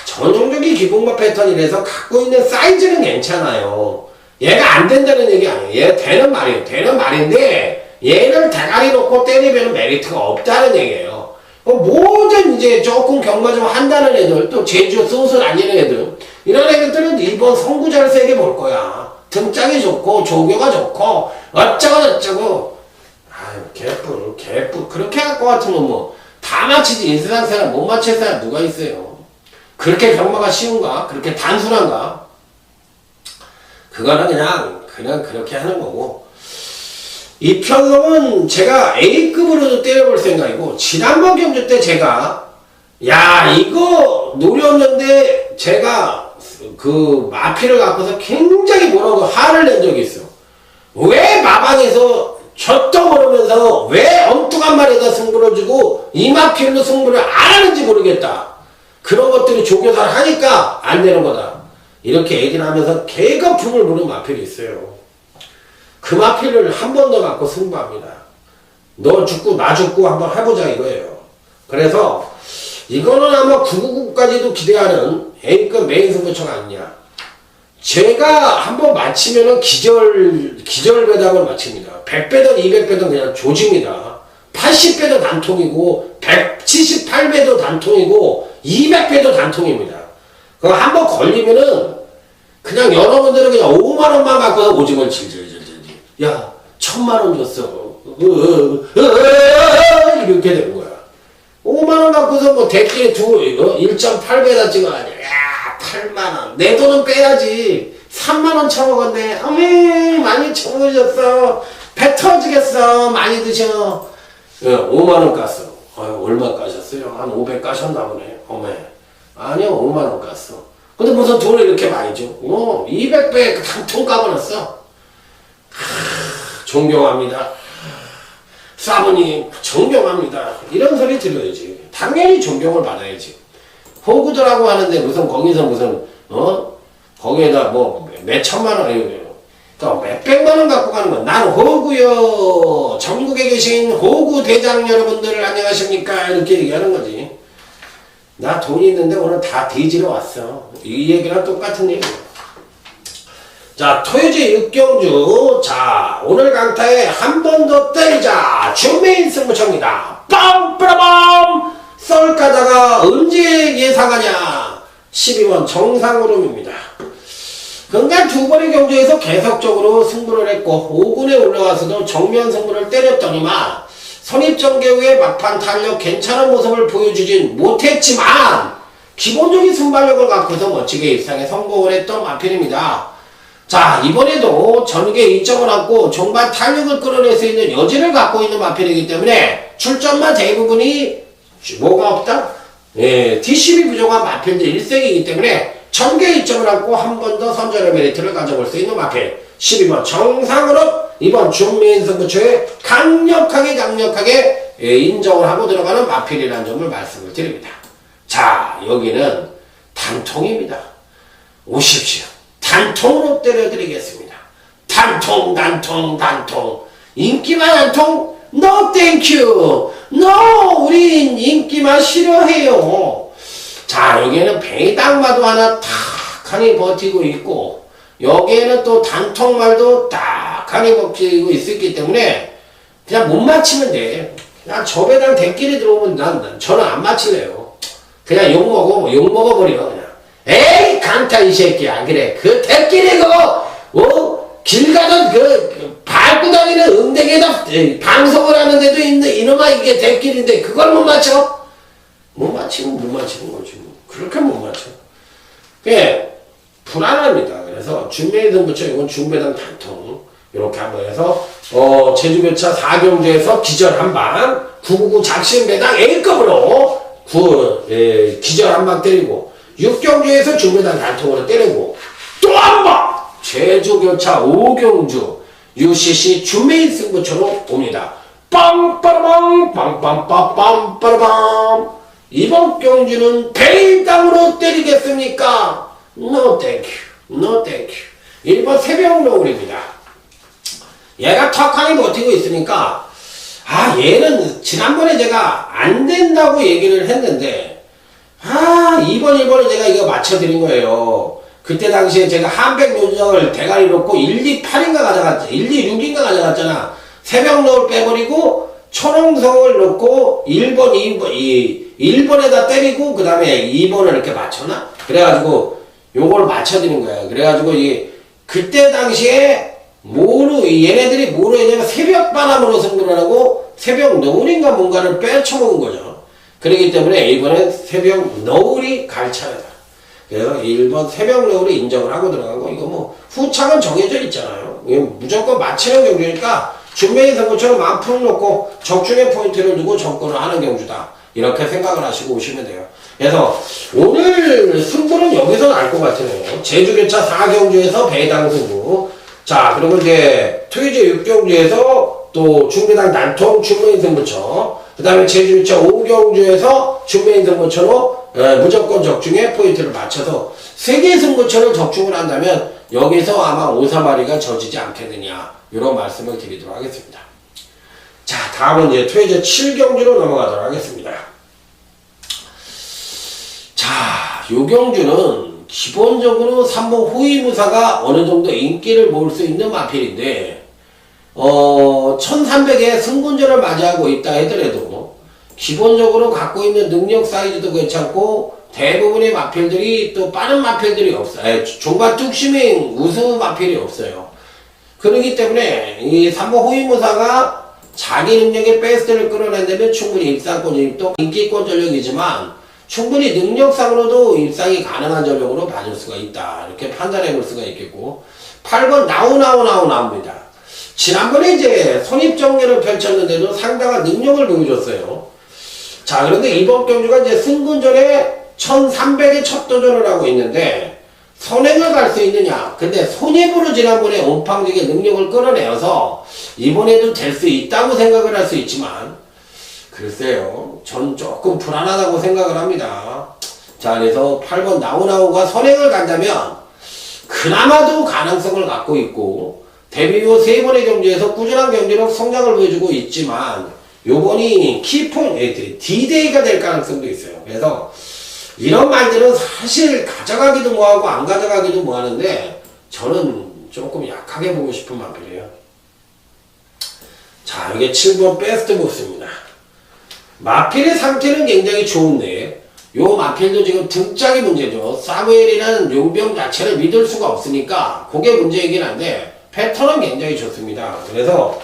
전형적인 기본마 패턴이라서 갖고 있는 사이즈는 괜찮아요. 얘가 안 된다는 얘기 아니에요. 얘 되는 말이에요. 되는 말인데 얘를 대가리 놓고 때리면 메리트가 없다는 얘기예요. 모든 이제 조금 경마 좀 한다는 애들, 또 제주 소스 아니는 애들, 이런 애들은 이번 선구자를 세게 볼 거야. 등짝이 좋고 조교가 좋고 어쩌고 개뿔 그렇게 할 것 같으면 뭐 다 맞히지. 인세상 사람 못 맞힐 사람 누가 있어요. 그렇게 경마가 쉬운가? 그렇게 단순한가? 그거는 그냥 그렇게 하는 거고. 이 편성은 제가 A급으로도 때려볼 생각이고, 지난번 경주 때 제가, 야, 이거 노렸는데, 제가 그 마피를 갖고서 굉장히 뭐라고 화를 낸 적이 있어. 왜 마방에서 졌다 그러면서 왜 엉뚱한 말에다 승부를 주고, 이 마피로 승부를 안 하는지 모르겠다. 그런 것들이 조교사를 하니까 안 되는 거다. 이렇게 얘기를 하면서 개거품을 부는 마필이 있어요. 그 마필을 한 번 더 갖고 승부합니다. 너 죽고 나 죽고 한번 해보자 이거예요. 그래서 이거는 아마 999까지도 기대하는 A급 메인 승부처가 아니냐. 제가 한번 맞히면은 기절 배당을 맞춥니다. 100배든 200배든 그냥 조집니다. 80배도 단통이고 178배도 단통이고 200배도 단통입니다. 그거 한번 걸리면은 그냥 여러분들은 그냥 5만원만 갖고 오징어를 질질질질. 야, 1000만원 줬어. 이렇게 되는 거야. 5만원 갖고서 뭐 대끼리 1.8배다 찍어가지고 야, 8만원. 내 돈은 빼야지. 3만원 처먹었네. 어메, 많이 처먹으셨어. 배 터지겠어. 많이 드셔. 5만원 깠어. 얼마 까셨어요? 한 500 까셨나 보네. 어메. 아니요, 5만원 깠어. 근데 무슨 돈을 이렇게 많이 줘? 200배 단통 까버렸어. 존경합니다. 사부님, 존경합니다. 이런 소리 들어야지. 당연히 존경을 받아야지. 호구들하고 하는데 무슨 거기서 무슨, 거기에다 뭐, 몇 천만원, 또 몇백만원 갖고 가는 건 나는 호구요. 전국에 계신 호구 대장 여러분들 안녕하십니까? 이렇게 얘기하는 거지. 나 돈이 있는데 오늘 다 뒤지러 왔어. 이 얘기랑 똑같은 얘기야. 자, 토요지 육경주. 자, 오늘 강타에 한 번 더 때리자. 준메인 승부처입니다. 빰빠라밤! 썰까다가 언제 예상하냐? 12번 정상오름입니다. 근간 두 번의 경주에서 계속적으로 승부를 했고 5군에 올라와서도 정면 승부를 때렸더니만 선입전개 후에 막판 탄력 괜찮은 모습을 보여주진 못했지만 기본적인 순발력을 갖고서 멋지게 입상에 성공을 했던 마필입니다. 자, 이번에도 전개 2점을 얻고 종반 탄력을 끌어낼 수 있는 여지를 갖고 있는 마필이기 때문에 출전만 대부분이 뭐가 없다? D12 부족한 마필들 일색이기 때문에 전개 2점을 얻고 한 번 더 선전의 메리트를 가져볼 수 있는 마필 12번 정상으로 이번 준미인 승부처에 강력하게 인정을 하고 들어가는 마필이라는 점을 말씀을 드립니다. 자, 여기는 단통입니다. 오십시오. 단통으로 때려드리겠습니다. 단통. 인기만 단통? No thank you. No, 우린 인기만 싫어해요. 자, 여기에는 배당마도 하나 탁하니 버티고 있고 여기에는 또 단통말도 딱하니 버티고 있었기 때문에 그냥 못 맞히면 돼. 그냥 저 배당 대끼리 들어오면 저는 안 맞힐래요. 그냥 욕먹어버려, 그냥. 에이, 강타, 이 새끼야. 그래. 그 대끼리 길 가던 밟고 다니는 응대기에다 방송을 하는데도 이놈아, 이게 대끼리인데 그걸 못 맞춰? 못 맞히면 못 맞히는 거지. 그렇게 못 맞춰. 예, 불안합니다. 그래서 준비해등부처 이건 중배당 단통. 이렇게 한번 해서, 제주교차 4경주에서 기절 한 방, 999 작심배당 A급으로 기절 한 방 때리고, 6경주에서 중배당 단통으로 때리고, 또 한 방! 제주교차 5경주, UCC 준메인 승부처로 옵니다. 빵빠라빵, 빵빵빠빰빠라빵. 이번 경주는 배당으로 때리겠습니까? No thank you. No thank you. 1번 새벽 노을입니다. 얘가 턱하니 버티고 있으니까, 얘는 지난번에 제가 안 된다고 얘기를 했는데, 2번, 1번을 제가 이거 맞춰드린 거예요. 그때 당시에 제가 한백 요정을 대가리 놓고 128인가 가져갔죠. 126인가 가져갔잖아. 새벽 노을 빼버리고, 초롱성을 놓고 1번, 1번에다 때리고, 그 다음에 2번을 이렇게 맞춰놔? 그래가지고, 요걸 맞춰드린 거야. 그래가지고, 그때 당시에, 얘네들이 뭐로 했냐면 새벽 바람으로 승부를 하고 새벽 노을인가 뭔가를 빼쳐먹은 거죠. 그렇기 때문에 이번엔 새벽 노을이 갈 차례다. 그래서 1번 새벽 노을이 인정을 하고 들어가고, 이거 후착은 정해져 있잖아요. 이거 무조건 맞히는 경주니까 준비인 선거처럼 만풍 놓고 적중의 포인트를 두고 접근을 하는 경주다. 이렇게 생각을 하시고 오시면 돼요. 그래서 오늘 승부는 여기서 날 것 같으네요. 제주교차 4경주에서 배당 승부. 자, 그리고 이제 토요제 6경주에서 또 중배당 난통 준메인 승부처, 그 다음에 제주교차 5경주에서 준메인 승부처로 무조건 적중에 포인트를 맞춰서 3개 승부처를 적중을 한다면 여기서 아마 오사마리가 져지지 않겠느냐, 이런 말씀을 드리도록 하겠습니다. 자, 다음은 이제 토요제 7경주로 넘어가도록 하겠습니다. 자, 요 경주는 기본적으로 3번 호위무사가 어느 정도 인기를 모을 수 있는 마필인데, 1300에 승군전을 맞이하고 있다 하더라도, 기본적으로 갖고 있는 능력 사이즈도 괜찮고, 대부분의 마필들이 또 빠른 마필들이 없어요. 종가 뚝심인 우수 마필이 없어요. 그렇기 때문에, 이 3번 호위무사가 자기 능력의 베스트를 끌어낸다면 충분히 입상권 진입도 인기권 전력이지만, 충분히 능력상으로도 입상이 가능한 전력으로 봐줄 수가 있다. 이렇게 판단해 볼 수가 있겠고, 8번 나옵니다. 지난번에 이제 선입정예를 펼쳤는데도 상당한 능력을 보여줬어요. 자, 그런데 이번 경주가 이제 승군전에 1300에 첫 도전을 하고 있는데, 선행을 갈 수 있느냐? 근데 손입으로 지난번에 온팡지게 능력을 끌어내어서 이번에도 될 수 있다고 생각을 할 수 있지만, 글쎄요, 전 조금 불안하다고 생각을 합니다. 자, 그래서 8번 나우가 선행을 간다면 그나마도 가능성을 갖고 있고, 데뷔 후 3번의 경주에서 꾸준한 경기력 성장을 보여주고 있지만, 요번이 키포인트, D-Day가 될 가능성도 있어요. 그래서 이런 말들은 사실 가져가기도 뭐하고 안 가져가기도 뭐하는데, 저는 조금 약하게 보고 싶은 마필이에요. 자, 이게 7번 베스트 보스입니다. 마필의 상태는 굉장히 좋은데, 요 마필도 지금 등짝이 문제죠. 사무엘이라는 용병 자체를 믿을 수가 없으니까 그게 문제이긴 한데, 패턴은 굉장히 좋습니다. 그래서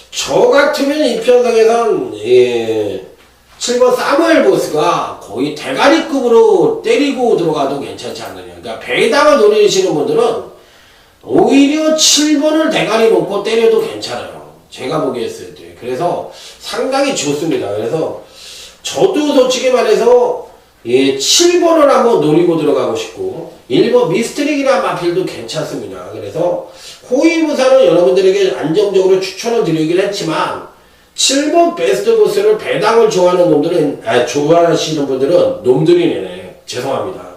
저 같으면 이 편성에선 7번 사무엘 보스가 거의 대가리급으로 때리고 들어가도 괜찮지 않느냐. 그러니까 배당을 노리시는 분들은 오히려 7번을 대가리 놓고 때려도 괜찮아요. 제가 보기에 했을 때. 그래서 상당히 좋습니다. 그래서 저도 솔직히 말해서 7번을 한번 노리고 들어가고 싶고, 1번 미스트릭이라는 마필도 괜찮습니다. 그래서 호위무사는 여러분들에게 안정적으로 추천을 드리긴 했지만, 7번 베스트 보스를 배당을 좋아하는 놈들은, 좋아하시는 분들은 놈들이네. 죄송합니다.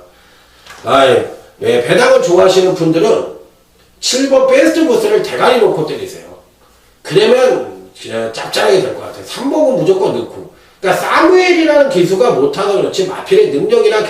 배당을 좋아하시는 분들은 7번 베스트 보스를 대가리 놓고 때리세요. 그러면 짭짤하게 될 것 같아요. 3번은 무조건 넣고. 그러니까 사무엘이라는 기수가 못하서 그렇지 마필의 능력이나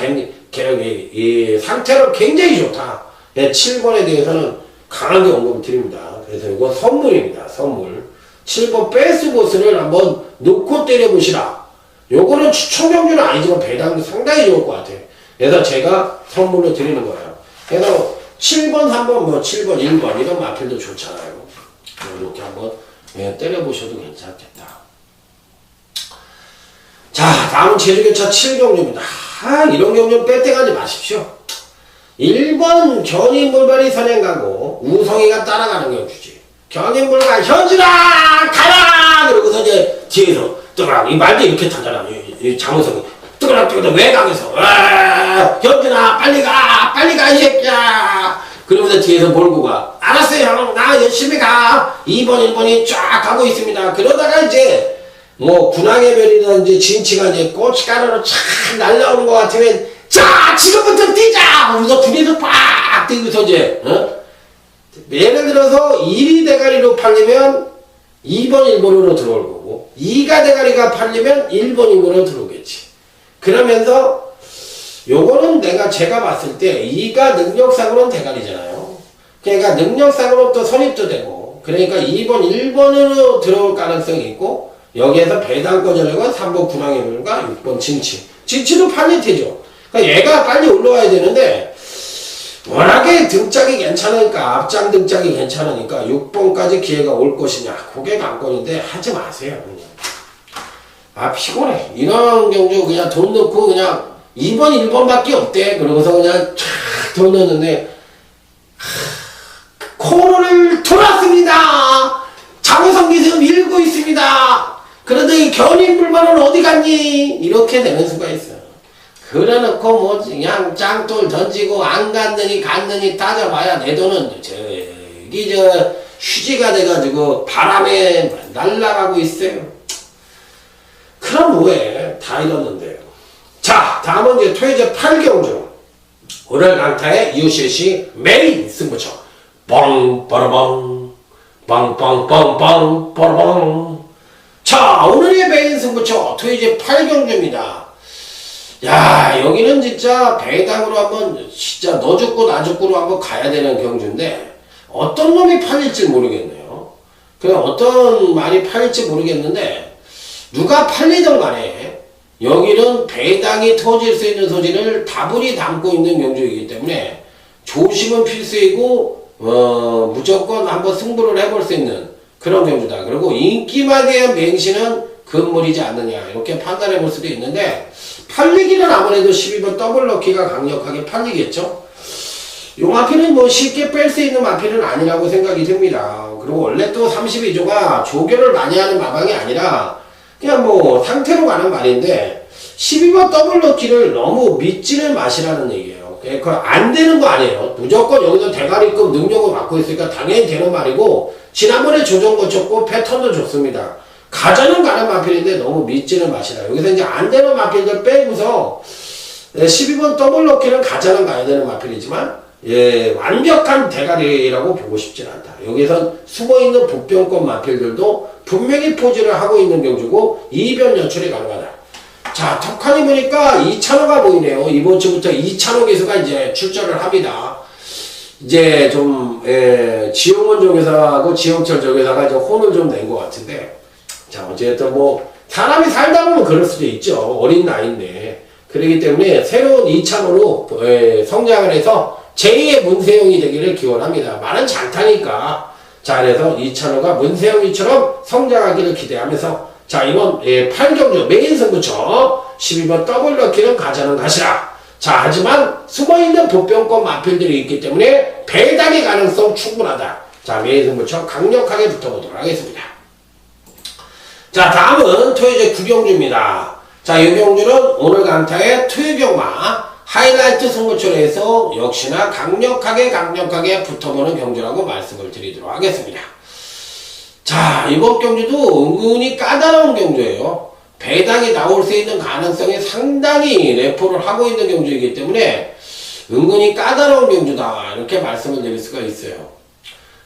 이 상태로 굉장히 좋다. 7번에 대해서는 강하게 언급을 드립니다. 그래서 이건 선물입니다. 선물. 7번 베스트 보스를 한번 놓고 때려보시라. 요거는 추천 경주는 아니지만 배당도 상당히 좋을 것 같아요. 그래서 제가 선물로 드리는 거예요. 그래서 7번, 3번, 뭐 7번, 1번 이런 마필도 좋잖아요. 이렇게 한번 때려보셔도 괜찮겠다. 자, 다음은 제주교차 7경주입니다. 이런 경주는 뺄때가지 마십시오. 1번 견인물발이 선행가고 우성이가 따라가는 경주지. 견인물발 현진아 가라! 그러고서 이제 뒤에서 뜨거랑 이 말도 이렇게 타잖아. 이 장우성이 뜨거랑 외곽에서 현진아 빨리 가 이 새끼야. 그러면서 뒤에서 몰고 가. 알았어요 형, 나 열심히 가. 2번 1번이 쫙 가고 있습니다. 그러다가 이제 뭐 군왕의 별이든지 진치가 이제 고춧가루로 촥 날라오는 것 같으면 자 지금부터 뛰자 하면서 둘이서 팍 뛰면서 이제 예를 들어서 1이 대가리로 팔리면 2번 1번으로 들어올 거고 2가 대가리가 팔리면 1번 2번으로 들어오겠지. 그러면서 요거는 제가 봤을 때 2가 능력상으로는 대가리잖아요. 그러니까 능력상으로 또 선입도 되고 그러니까 2번 1번으로 들어올 가능성이 있고 여기에서 배당권 전략은 3번 군왕의 별과 6번 진치도 팔릴 테죠. 그러니까 얘가 빨리 올라와야 되는데 워낙에 등짝이 괜찮으니까 앞장 등짝이 괜찮으니까 6번까지 기회가 올 것이냐 그게 관건인데 하지 마세요. 그냥. 피곤해. 이런 경주 그냥 돈 넣고 그냥 2번 1번밖에 없대. 그러고서 그냥 촥 돈 넣었는데 코너를 돌았습니다. 장우성 기수 밀고 있습니다. 그런데 이 견인불만은 어디 갔니? 이렇게 되는 수가 있어요. 그래놓고 뭐 그냥 짱돌 던지고 안 갔느니 따져봐야 내 돈은 저기 휴지가 돼가지고 바람에 날아가고 있어요. 그럼 뭐해? 다 잃었는데요. 자, 다음은 이제 토요제 8경주 오늘 강타의 UCC 메인 승부처 빵빠라빵 빵빵빵빵 빠라빵. 자, 오늘의 메인 승부처 토요제 8경주입니다. 야, 여기는 진짜 배당으로 한번 진짜 너 죽고 나 죽고로 한번 가야 되는 경주인데 어떤 놈이 팔릴지 모르겠네요. 그냥 어떤 말이 팔릴지 모르겠는데 누가 팔리든 간에 여기는 배당이 터질 수 있는 소지를 다분히 담고 있는 경주이기 때문에 조심은 필수이고 무조건 한번 승부를 해볼 수 있는 그런 경주다. 그리고 인기만 대한 맹신은 금물이지 않느냐 이렇게 판단해 볼 수도 있는데 팔리기는 아무래도 12번 더블 럭키가 강력하게 팔리겠죠. 요 마피는 뭐 쉽게 뺄 수 있는 마피는 아니라고 생각이 듭니다. 그리고 원래 또 32조가 조결을 많이 하는 마방이 아니라 그냥 뭐 상태로 가는 말인데 12번 더블 럭키를 너무 믿지는 마시라는 얘기예요. 그거 안 되는 거 아니에요. 무조건 여기서 대가리급 능력을 갖고 있으니까 당연히 되는 말이고 지난번에 조정 거쳤고 패턴도 좋습니다. 가자는 가는 마필인데 너무 믿지는 마시라. 여기서 이제 안 되는 마필들 빼고서 12번 더블 럭키는 가자는 가야 되는 마필이지만 완벽한 대가리라고 보고 싶진 않다. 여기선 숨어있는 복병권 마필들도 분명히 포즈를 하고 있는 경주고 이변 연출이 가능하다. 자, 턱하니 보니까 이찬호가 보이네요. 이번 주부터 이찬호 기수가 이제 출전을 합니다. 이제 좀 지용원 조교사하고 지용철 조교사가 이제 혼을 좀 낸 것 같은데 자, 어쨌든 뭐 사람이 살다 보면 그럴 수도 있죠. 어린 나이인데. 그렇기 때문에 새로운 이찬호로 성장을 해서 제2의 문세영이 되기를 기원합니다. 말은 잘타니까. 자, 그래서 이찬호가 문세영이처럼 성장하기를 기대하면서 자, 이번 8경주 메인 승부처 12번 더블 럭키는 가자는 가시라. 자, 하지만 숨어있는 복병권 마필들이 있기 때문에 배당의 가능성 충분하다. 자, 메인 승부처 강력하게 붙어보도록 하겠습니다. 자, 다음은 토요제 9경주입니다. 자, 이 경주는 오늘 강타의 토요경마 하이라이트 승부처에서 역시나 강력하게 붙어보는 경주라고 말씀을 드리도록 하겠습니다. 자, 이번 경주도 은근히 까다로운 경주예요. 배당이 나올 수 있는 가능성이 상당히 내포를 하고 있는 경주이기 때문에 은근히 까다로운 경주다 이렇게 말씀을 드릴 수가 있어요.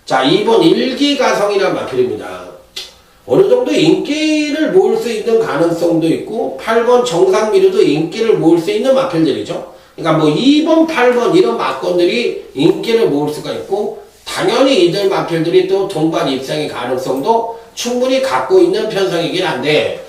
자, 2번 일기가성이라는 마필입니다. 어느 정도 인기를 모을 수 있는 가능성도 있고 8번 정상미르도 인기를 모을 수 있는 마필들이죠. 그러니까 뭐 2번, 8번 이런 마건들이 인기를 모을 수가 있고 당연히 이들 마필들이 또 동반 입상의 가능성도 충분히 갖고 있는 편성이긴 한데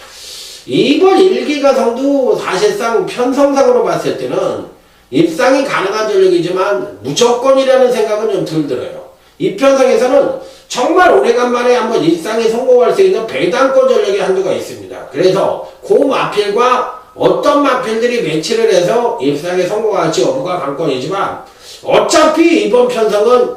2번 일기가성도 사실상 편성상으로 봤을 때는 입상이 가능한 전력이지만 무조건이라는 생각은 좀 덜 들어요. 이 편성에서는 정말 오래간만에 한번 입상에 성공할 수 있는 배당권 전력이 한두가 있습니다. 그래서 그 마필과 어떤 마필들이 매치를 해서 입상에 성공할지 여부가 관건이지만 어차피 이번 편성은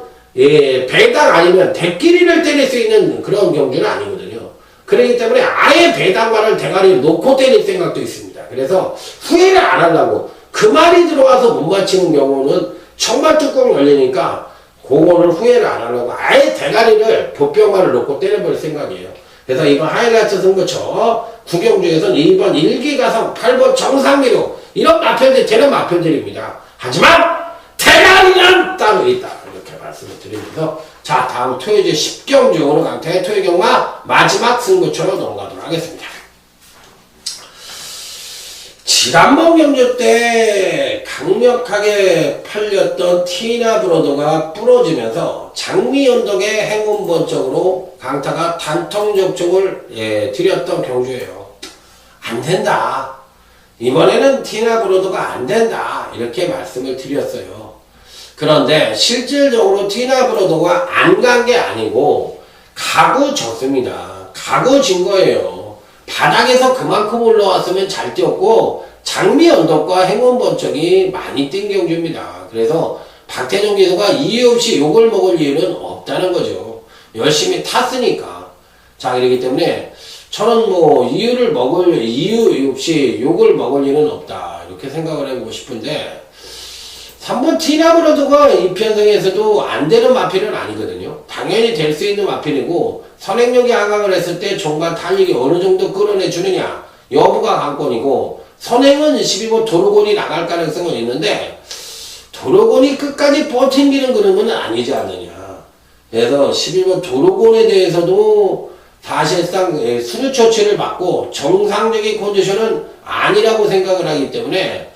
배당 아니면 대끼리를 때릴 수 있는 그런 경주는 아니거든요. 그렇기 때문에 아예 배당만을 대가리 놓고 때릴 생각도 있습니다. 그래서 후회를 안 하려고 그 말이 들어와서 못 맞히는 경우는 정말 뚜껑 열리니까 그거를 후회를 안 하려고 아예 대가리를 보병만을 놓고 때려볼 생각이에요. 그래서 이번 하이라이트 승부처 구경주에서는 2번 일기가성, 8번 정상미로 이런 마편들이 되는 마편들입니다. 하지만 대가리는 따로 있다. 이렇게 말씀을 드리면서 자 다음 토요제 10경주 오늘 강타의 토요경마 마지막 승부처로 넘어가도록 하겠습니다. 지난번 경주 때 강력하게 팔렸던 티나브로더가 부러지면서 장미연덕의 행운번쩍으로 강타가 단통 접촉을 드렸던 경주예요. 안 된다. 이번에는 티나브로더가 안 된다. 이렇게 말씀을 드렸어요. 그런데 실질적으로 티나브로더가 안 간 게 아니고 가고 졌습니다. 가고 진 거예요. 바닥에서 그만큼 올라왔으면 잘 뛰었고 장미 언덕과 행운번쩍이 많이 뛴 경주입니다. 그래서 박태종 기수가 이유 없이 욕을 먹을 이유는 없다는 거죠. 열심히 탔으니까. 자, 그렇기 때문에 저는 뭐 이유 없이 욕을 먹을 이유는 없다. 이렇게 생각을 해보고 싶은데 3번 티나브로드가 이 편성에서도 안 되는 마필은 아니거든요. 당연히 될 수 있는 마필이고 선행력이 하강을 했을 때 종반 달리기 어느 정도 끌어내주느냐 여부가 관건이고 선행은 12번 도로곤이 나갈 가능성은 있는데 도로곤이 끝까지 버팅기는 그림은 아니지 않느냐. 그래서 12번 도로곤에 대해서도 사실상 수류 처치를 받고 정상적인 컨디션은 아니라고 생각을 하기 때문에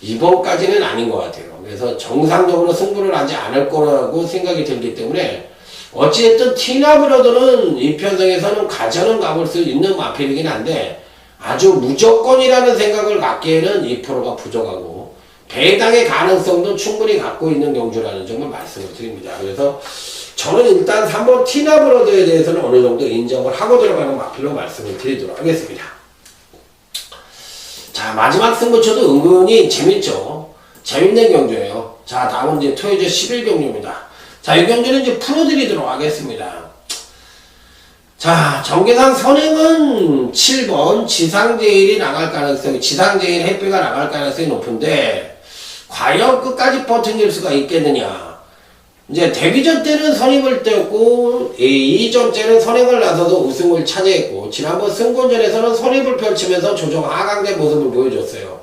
이번까지는 아닌 것 같아요. 그래서 정상적으로 승부를 하지 않을 거라고 생각이 들기 때문에 어찌됐든 티나브로더는 이 편성에서는 가져는 가볼 수 있는 마필이긴 한데 아주 무조건이라는 생각을 갖기에는 2%가 부족하고 배당의 가능성도 충분히 갖고 있는 경주라는 점을 말씀을 드립니다. 그래서 저는 일단 3번 티나브로더에 대해서는 어느 정도 인정을 하고 들어가는 마필로 말씀을 드리도록 하겠습니다. 자, 마지막 승부처도 은근히 재밌죠. 재밌는 경주예요. 자, 다음은 이제 토요제 11경주입니다. 자, 이 경주는 이제 풀어드리도록 하겠습니다. 자, 정계상 선행은 7번 지상제일이 나갈 가능성이, 지상제일 햇배가 나갈 가능성이 높은데, 과연 끝까지 버텨낼 수가 있겠느냐. 이제 데뷔전 때는 선임을 떼었고, 2전 때는 선행을 나서서 우승을 차지했고, 지난번 승권전에서는 선임을 펼치면서 조정 하강된 모습을 보여줬어요.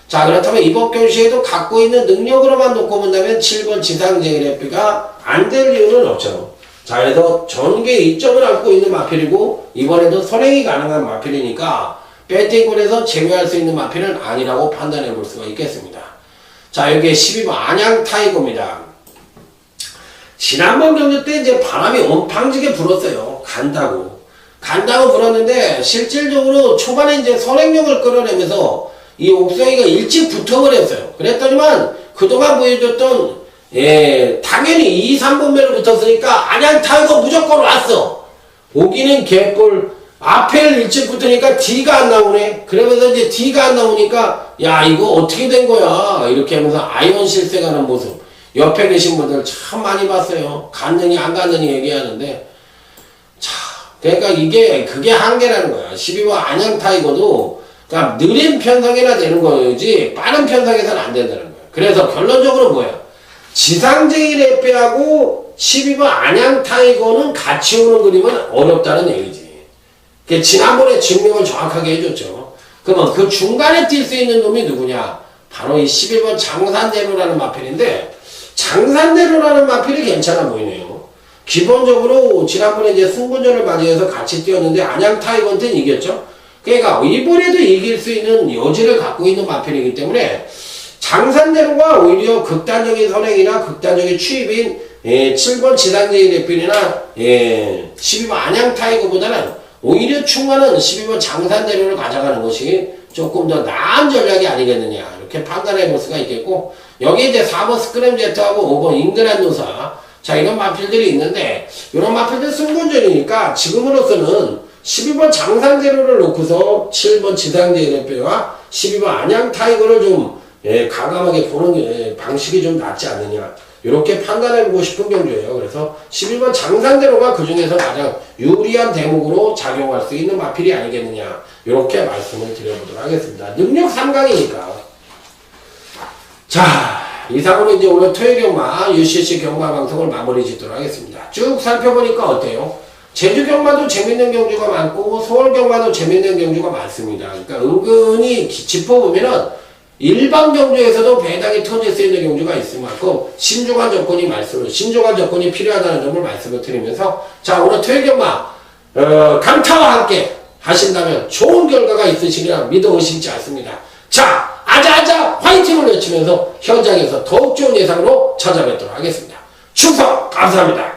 자, 그렇다면 이번 경시에도 갖고 있는 능력으로만 놓고 본다면 7번 지상제일 햇배가 안 될 이유는 없죠. 자, 그래서 전개 2점을 안고 있는 마필이고 이번에도 선행이 가능한 마필이니까 배팅권에서 제외할 수 있는 마필은 아니라고 판단해 볼 수가 있겠습니다. 자, 여기에 12번 안양 타이거입니다. 지난번 경기 때 이제 바람이 온팡지게 불었어요. 간다고 불었는데 실질적으로 초반에 이제 선행력을 끌어내면서 이 옥성이가 일찍 붙어버렸어요. 그랬더니만 그동안 보여줬던 당연히 2, 3번매로 붙었으니까 안양 타이거 무조건 왔어. 오기는 개뿔. 앞에를 일찍 붙으니까 D가 안 나오네. 그러면서 이제 D가 안 나오니까 야 이거 어떻게 된 거야. 이렇게 하면서 아이언 실세가는 모습. 옆에 계신 분들 참 많이 봤어요. 갔느니 안 갔느니 얘기하는데 자, 그러니까 그게 한계라는 거야. 12번 안양 타이거도 그러니까 느린 편성이나 되는 거지 빠른 편성에서는 안 된다는 거야. 그래서 결론적으로 뭐야? 지상제일 햇배하고 12번 안양 타이거는 같이 오는 그림은 어렵다는 얘기지. 지난번에 증명을 정확하게 해줬죠. 그러면 그 중간에 뛸 수 있는 놈이 누구냐? 바로 이 11번 장산대로라는 마필인데 장산대로라는 마필이 괜찮아 보이네요. 기본적으로 지난번에 이제 승분전을 맞이해서 같이 뛰었는데 안양 타이거한테는 이겼죠. 그러니까 이번에도 이길 수 있는 여지를 갖고 있는 마필이기 때문에 장산대로가 오히려 극단적인 선행이나 극단적인 추입인 7번 지상제일 햇빛이나 12번 안양 타이거보다는 오히려 충만은 12번 장산재료를 가져가는 것이 조금 더 나은 전략이 아니겠느냐 이렇게 판단해 볼 수가 있겠고, 여기에 이제 4번 스크램제트하고 5번 잉그란 노사, 자 이런 마필들이 있는데 이런 마필들 승분전이니까 지금으로서는 12번 장산재료를 놓고서 7번 지상제일회배와 12번 안양타이거를 좀 가감하게 보는 방식이 좀 낫지 않느냐 이렇게 판단해보고 싶은 경주예요. 그래서 12번 장산대로가 그 중에서 가장 유리한 대목으로 작용할 수 있는 마필이 아니겠느냐 이렇게 말씀을 드려보도록 하겠습니다. 능력 3강이니까. 자, 이상으로 이제 오늘 토요일 경마 UCC 경마 방송을 마무리 짓도록 하겠습니다. 쭉 살펴보니까 어때요? 제주 경마도 재밌는 경주가 많고 서울 경마도 재밌는 경주가 많습니다. 그러니까 은근히 짚어보면은 일반 경주에서도 배당이 터질 수 있는 경주가 있을 만큼 신중한 조건이 필요하다는 점을 말씀을 드리면서, 자 오늘 토요일 경마 강타와 함께 하신다면 좋은 결과가 있으시리라 믿어 의심치 않습니다. 자 아자아자 화이팅을 외치면서 현장에서 더욱 좋은 예상으로 찾아뵙도록 하겠습니다. 충성 감사합니다.